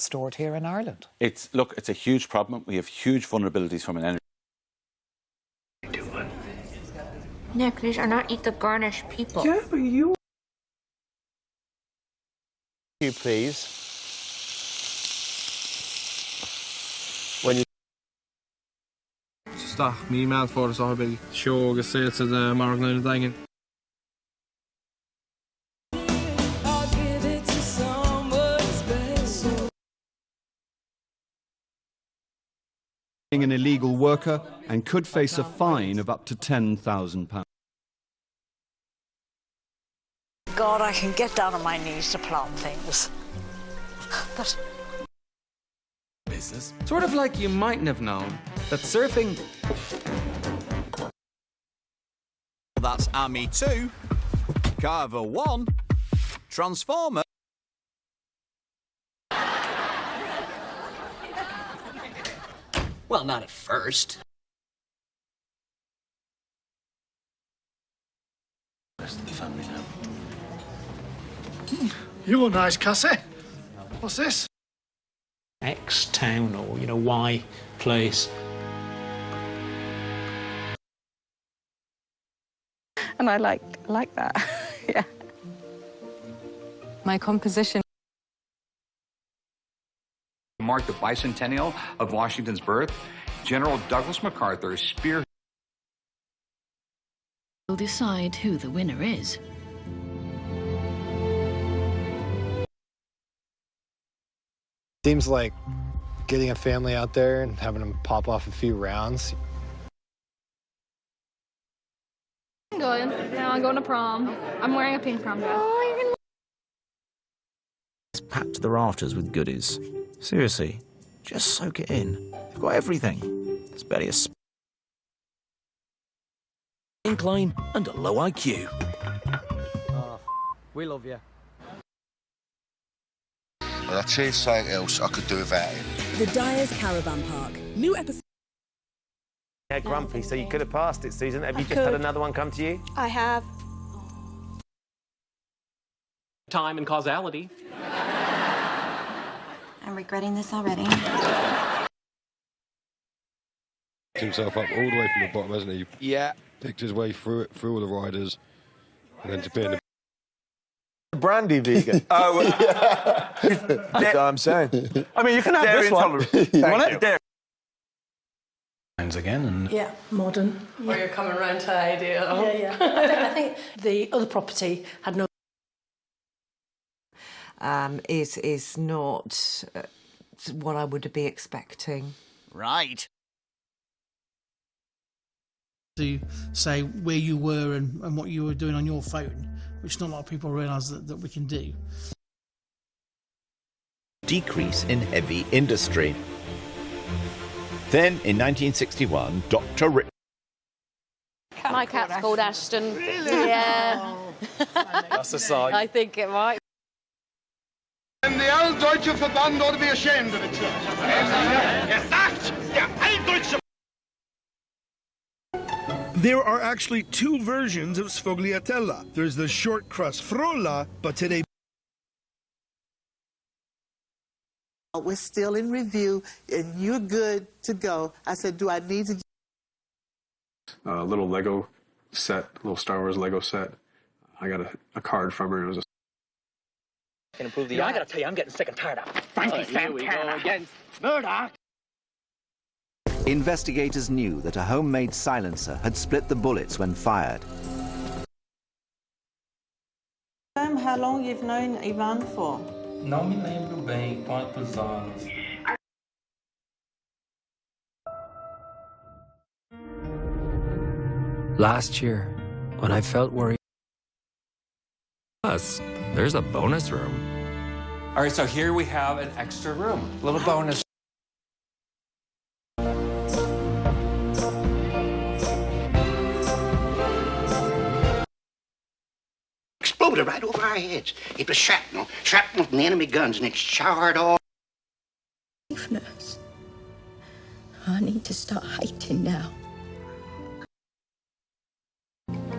stored here in Ireland. It's a huge problem. We have huge vulnerabilities from an energy. Nick, these are not eat the garnish people. Yeah, but you please. When you Stach mí me fór á be seo agus sé de margna dagen. Being an illegal worker and could face a fine of up to £10,000. God, I can get down on my knees to plant things. But Business. Sort of like you mightn't have known that surfing. That's AMI 2, Carver 1, Transformer. Well, not at first. Rest of the family now. You're nice, Cassie. What's this? X town or, Y place. And I like that. Yeah. My composition. Marked the bicentennial of Washington's birth, General Douglas MacArthur spearheaded. We'll decide who the winner is. Seems like getting a family out there and having them pop off a few rounds. I'm going. Now I'm going to prom. I'm wearing a pink prom dress. It's packed to the rafters with goodies. Seriously, just soak it in. They've got everything. There's barely a incline and a low IQ. Oh, we love you. Well, I'll tell you something else I could do without him. The Dyers Caravan Park. New episode. Yeah, grumpy, so you could have passed it, Susan. Have you just had another one come to you? I have. Time and causality. I'm regretting this already. Himself up all the way from the bottom, hasn't he? Yeah. Picked his way through it, through all the riders, and then to be in the Brandy vegan. Oh, That's what I'm saying. I mean, you can have this one. You want it? Again and yeah, modern. Or you're coming around to the idea of... I think the other property had no... Is not what I would be expecting. Right. To say where you were and what you were doing on your phone, which not a lot of people realise that we can do. Decrease in heavy industry. Then, in 1961, Dr. Rick... My cat's called Ashton. Really? Yeah. That's a sign. I think it might. And the Altdeutsche Verband ought to be ashamed of itself. There are actually two versions of sfogliatella. There's the short crust frolla, but today... We're still in review, and you're good to go. I said, do I need to... a little Lego set, little Star Wars Lego set. I got a card from her. It was a... can improve the. I gotta tell you, I'm getting sick and tired of Frankie Santana against Murdoch. Investigators knew that a homemade silencer had split the bullets when fired. How long you've known Ivan for? Não me lembro bem quantos anos. Last year, when I felt worried... Plus, there's a bonus room. All right, so here we have an extra room. A little bonus. Exploded right over our heads. It was shrapnel. Shrapnel from the enemy guns, and it showered all. Nurse. I need to start hiding now.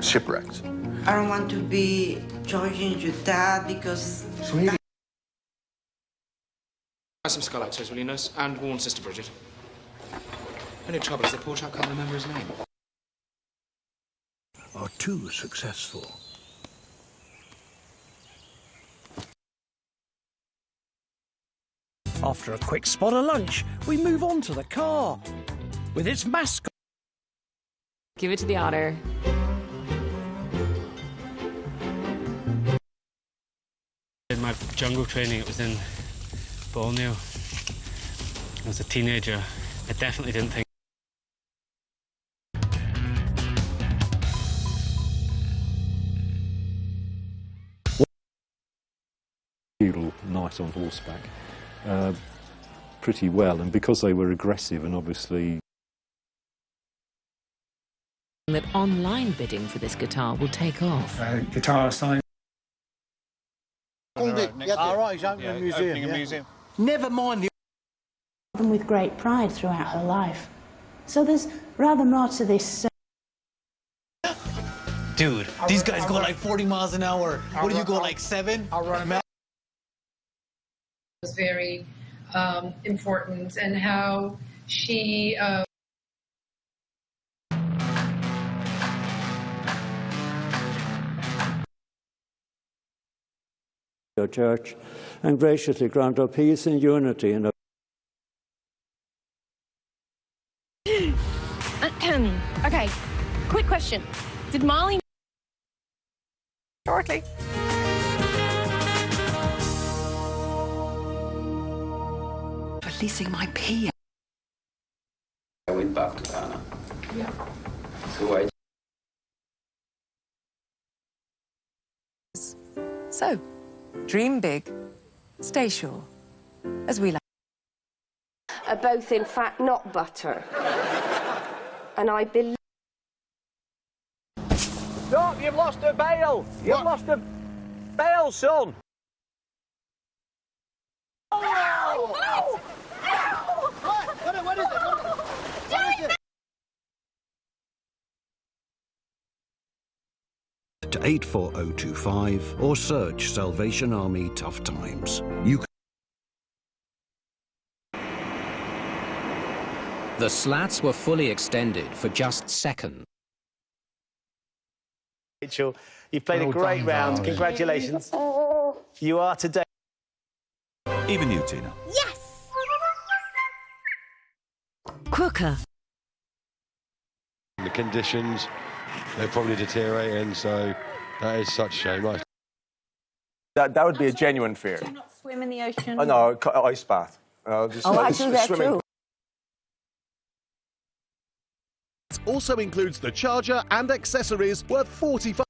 Shipwrecked. I don't want to be judging your dad because... Sweetie. Some Skylights, will you, nurse? And warn Sister Bridget. Only trouble is the poor chap can't remember his name. Are too successful. After a quick spot of lunch, we move on to the car with its mascot. Give it to the otter. In my jungle training, it was in Borneo. I was a teenager. I definitely didn't think. Night on horseback pretty well, and because they were aggressive and obviously That online bidding for this guitar will take off. Guitar sign. All right, he's opening a museum. Never mind the Them with great pride throughout her life. So there's rather more to this. Dude, these guys go like 40 miles an hour. What do you go, like 7? I'll run him. Was very important, and how she your church and graciously grant her peace and unity in Okay, quick question. Did Molly... shortly. Releasing my pee. I went back to Ghana. Yeah. So, dream big, stay sure, as we like. Are both, in fact, not butter. And I believe... Stop! You've lost a bail! You've lost a bail, son! Oh! What is it? To 84025 or search Salvation Army Tough Times. You can The slats were fully extended for just seconds. Rachel, you've played a great round. Congratulations. You are today. Even you, Tina. Yes! Crooker. The conditions, they're probably deteriorating, so that is such a shame. That would be a genuine fear. Do you not swim in the ocean? Oh, no, ice bath. Just, I do that too. Also includes the charger and accessories worth $45.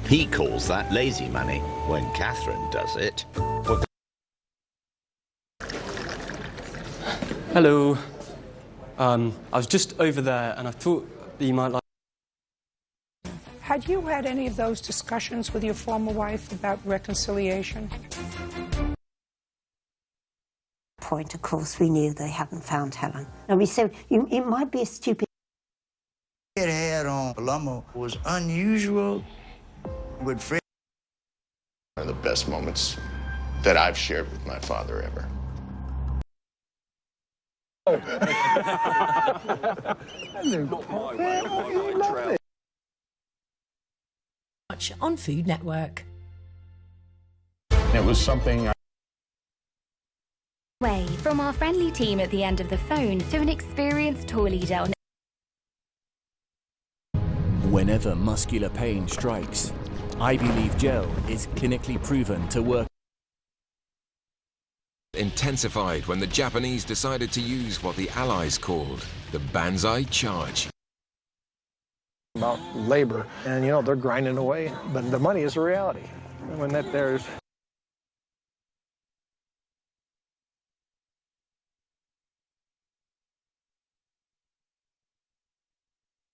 He calls that lazy money when Catherine does it. Hello. I was just over there and I thought that you might like... Had you had any of those discussions with your former wife about reconciliation? Point, of course, we knew they hadn't found Helen. And we said, it might be a stupid... It had on Palumbo was unusual with Fred. One of the best moments that I've shared with my father ever. Watch on Food Network. It was something Way from our friendly team at the end of the phone to an experienced tour leader. Whenever muscular pain strikes, I Believe Gel is clinically proven to work. Intensified when the Japanese decided to use what the Allies called the Banzai Charge. About labor, and you know, they're grinding away, but the money is a reality. When there's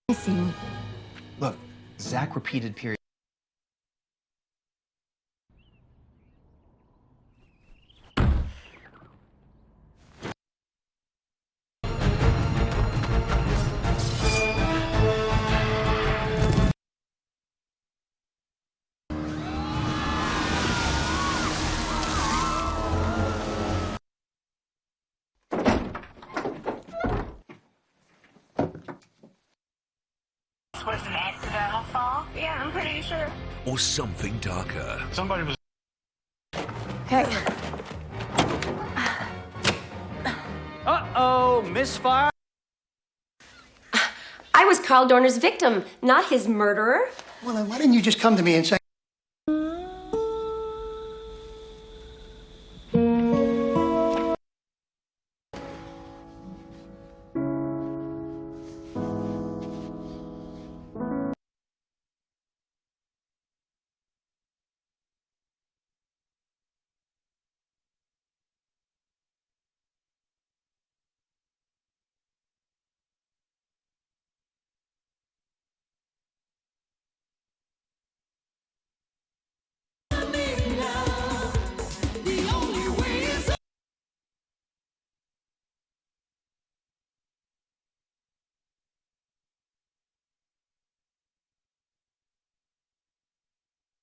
Missing. Look, Zach repeated period. or something darker? Somebody was... Hey. Uh-oh, misfire. I was Carl Dorner's victim, not his murderer. Well, then why didn't you just come to me and say...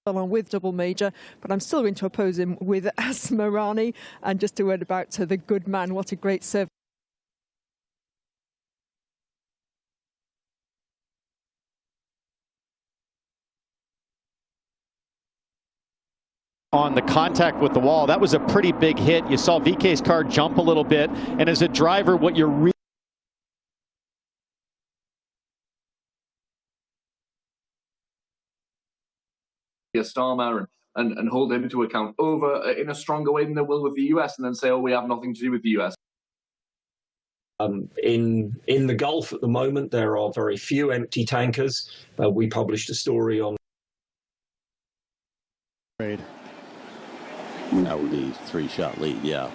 On with double major, but I'm still going to oppose him with Asmarani. And just a word about the good man. What a great serve. On the contact with the wall, that was a pretty big hit. You saw VK's car jump a little bit, and as a driver, what you're really Starmer and hold him to account over in a stronger way than they will with the US, and then say, oh, we have nothing to do with the US. In the Gulf at the moment, there are very few empty tankers. We published a story on... That would be 3-shot lead, yeah.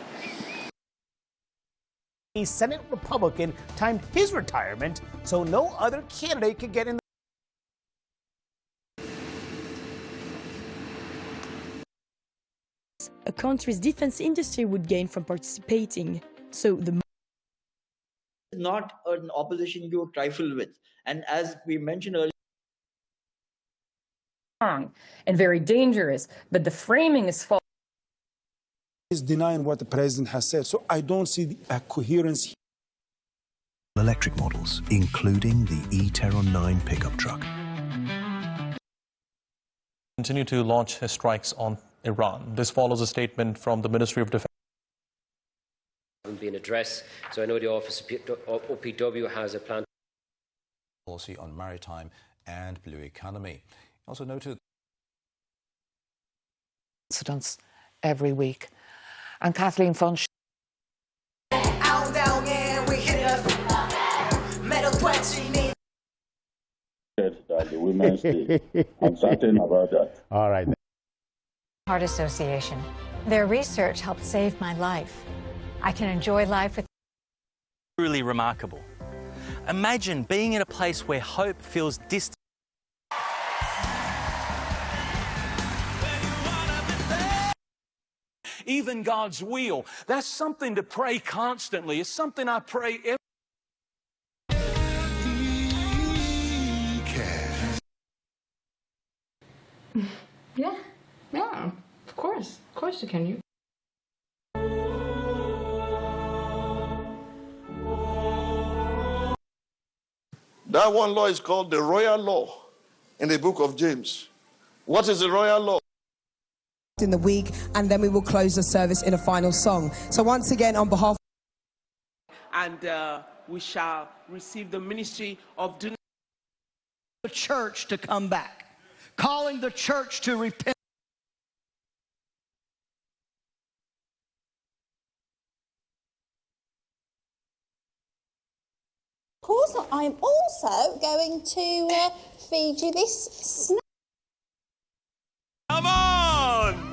A Senate Republican timed his retirement so no other candidate could get in. A country's defense industry would gain from participating. So the not an opposition you trifle with. And as we mentioned earlier, wrong and very dangerous, but the framing is false. Is denying what the president has said, so I don't see a coherence. Electric models, including the e-Terron 9 pickup truck. Continue to launch strikes on Iran. This follows a statement from the Ministry of Defense. Haven't been addressed, so I know the Office of OPW has a plan. Policy on maritime and blue economy. Also noted incidents every week. And Kathleen Funch. That the women's day. I'm certain about that. All right. Heart Association. Their research helped save my life. I can enjoy life with. Truly remarkable. Imagine being in a place where hope feels distant. Even God's will. That's something to pray constantly. It's something I pray every. Yeah, of course you can. You. That one law is called the royal law in the book of James. What is the royal law? In the week, and then we will close the service in a final song. So once again, on behalf, and we shall receive the ministry of the church to come back, calling the church to repent. Of course, I'm also going to feed you this snack. Come on!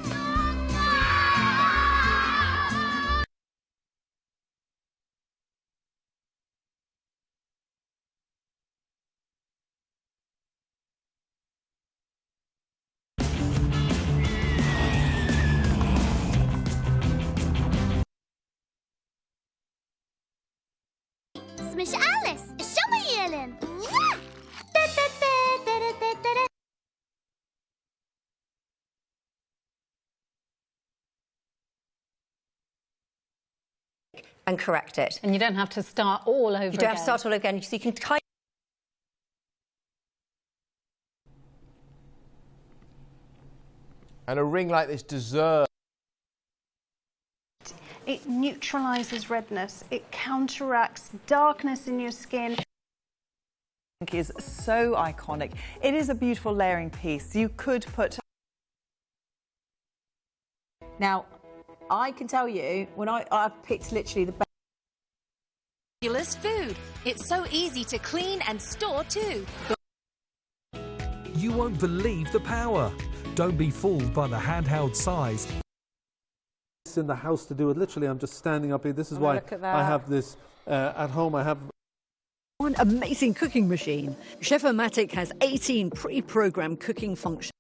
Smish Alice, show me Ellen. Yeah! And correct it. And you don't have to start all over again. You don't have to start all over again, so you can kind And a ring like this deserves. It neutralizes redness. It counteracts darkness in your skin. Is so iconic. It is a beautiful layering piece. You could put. Now, I can tell you when I've picked literally the best. Fabulous food. It's so easy to clean and store too. You won't believe the power. Don't be fooled by the handheld size. It's in the house to do it. Literally, I'm just standing up here. This is why I have this at home. I have one amazing cooking machine. Chef-O-Matic has 18 pre-programmed cooking functions.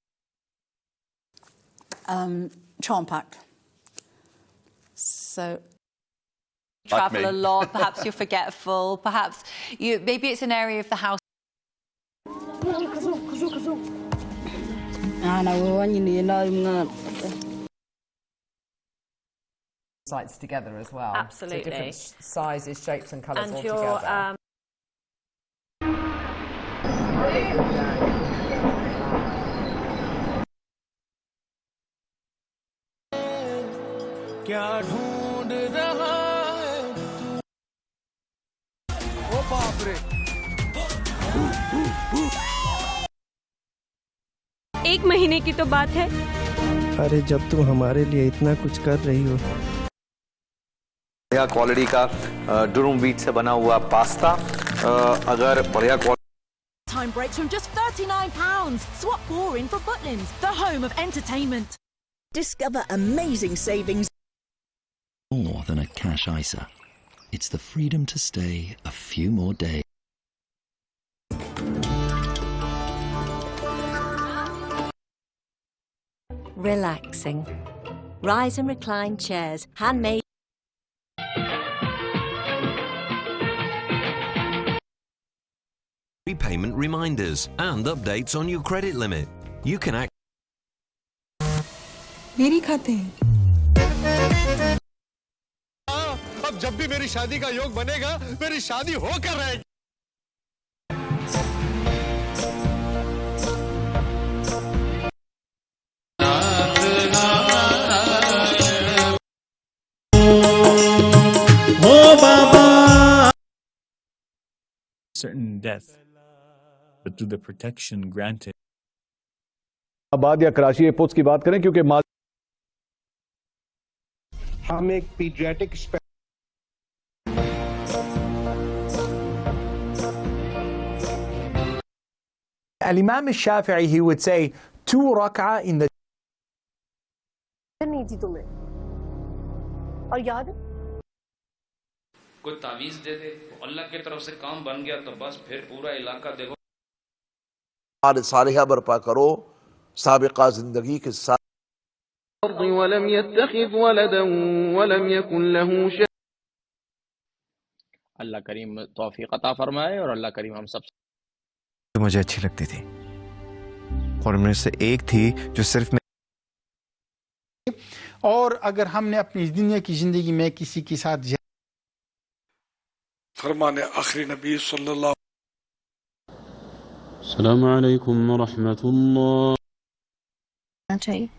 Charm pack. So. Travel a lot, perhaps you're forgetful, perhaps maybe it's an area of the house. Sites together as well. Absolutely. So different sizes, shapes and colours and all your, together. क्या ढूंढ रहा है ओ बाप रे एक महीने की तो बात है। अरे जब तुम हमारे लिए इतना कुछ कर रही हो। बढ़िया क्वालिटी का डुरुम व्हीट से बना हुआ पास्ता अगर बढ़िया Time breaks from just £39. Swap Boring for Butlins, the home of entertainment. Discover amazing savings. More than a cash ISA. It's the freedom to stay a few more days. Relaxing. Rise and recline chairs, handmade. Repayment reminders and updates on your credit limit. You can act. मेरी खाते अब जब भी मेरी शादी का योग बनेगा मेरी शादी होकर रहेगी certain death, but through the protection granted. आबाद या कराची एयरपोर्ट्स की बात करें क्योंकि हम एक paediatric Al-Imam al-Shafi'i, he would say 2 rak'ah in the नहीं थी तुम्हें और याद कोई तावीज दे दे अल्लाह की तरफ से काम बन गया तो बस फिर पूरा इलाका देखो सालिहा बर्पा करो साबिका जिंदगी के साथ ولم يتخذ ولدا ولم يكن له شريك अल्लाह करीम तौफीक अता फरमाए और अल्लाह करीम हम सब मुझे अच्छी लगती थी और उनमें से एक थी जो सिर्फ और अगर हमने अपनी दुनिया की जिंदगी में किसी के साथ फरमाने आखिरी नबी सल्लल्लाहु अस्सलामु अलैकुम व रहमतुल्लाह चाहिए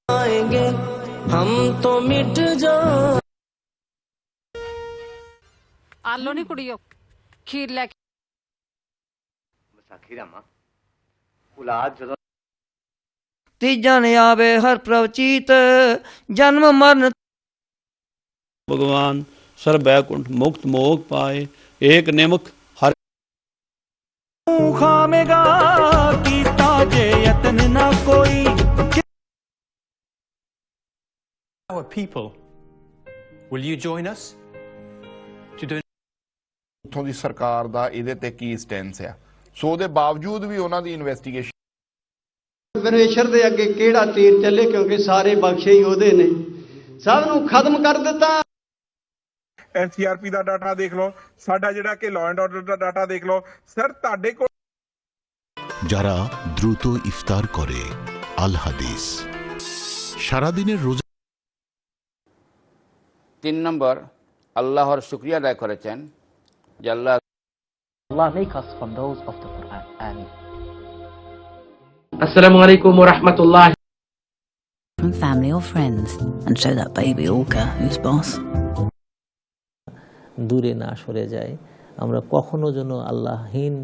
आएंगे हम तो मिट जा आलो नहीं कुड़ियो खीर लेके विसाखी दा मां औलाद जदों तीजा ने आवे हर प्रवचित जन्म मरण भगवान सर बैकुंठ मुक्त मोक्ष पाए एक निमक हर खामेगा कीता जे यतन ना कोई Our people, will you join us to do? ਉੱਥੋਂ ਦੀ ਸਰਕਾਰ ਦਾ ਇਹਦੇ ਤੇ ਕੀ ਸਟੈਂਸ ਆ ਸੋ ਉਹਦੇ ਬਾਵਜੂਦ ਵੀ ਉਹਨਾਂ ਦੀ ਇਨਵੈਸਟੀਗੇਸ਼ਨ ਪਰਮੇਸ਼ਰ ਦੇ ਅੱਗੇ ਕਿਹੜਾ ਤੀਰ ਚੱਲੇ ਕਿਉਂਕਿ ਸਾਰੇ ਬਖਸ਼ੇ ਹੀ ਉਹਦੇ ਨੇ ਸਭ ਨੂੰ ਖਤਮ ਕਰ ਦਿੱਤਾ ਐਨਸੀਆਰਪੀ ਦਾ ਡਾਟਾ ਦੇਖ ਲਓ ਸਾਡਾ ਜਿਹੜਾ ਕਿ law and order the data ਦੇਖ ਲਓ ਸਰ ਤੁਹਾਡੇ ਕੋਲ যারা দ্রুত ইফতার করে আল হাদিস সারাদিনের রোজা 3 নম্বর আল্লাহর শুকরিয়া আদায় করেছেন যে আল্লাহ Allah make us from those of the Quran. Amen. আসসালামু আলাইকুম ওয়া রাহমাতুল্লাহ from family or friends and show that baby Orca who's boss. দূরে না সরে যায়, আমরা কখনো যেন আল্লাহহীন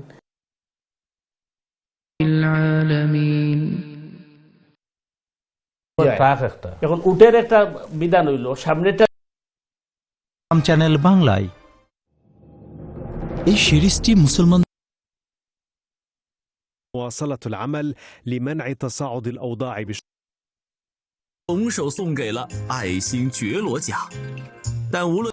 এখন উটের একটা বিধান হইল, সামনেটা চ্যানেল বাংলায় এই সিরিজটি মুসলমান مواصلة العمل لمنع تصاعد الأوضاع 红手送给了爱心觉罗奖，但无论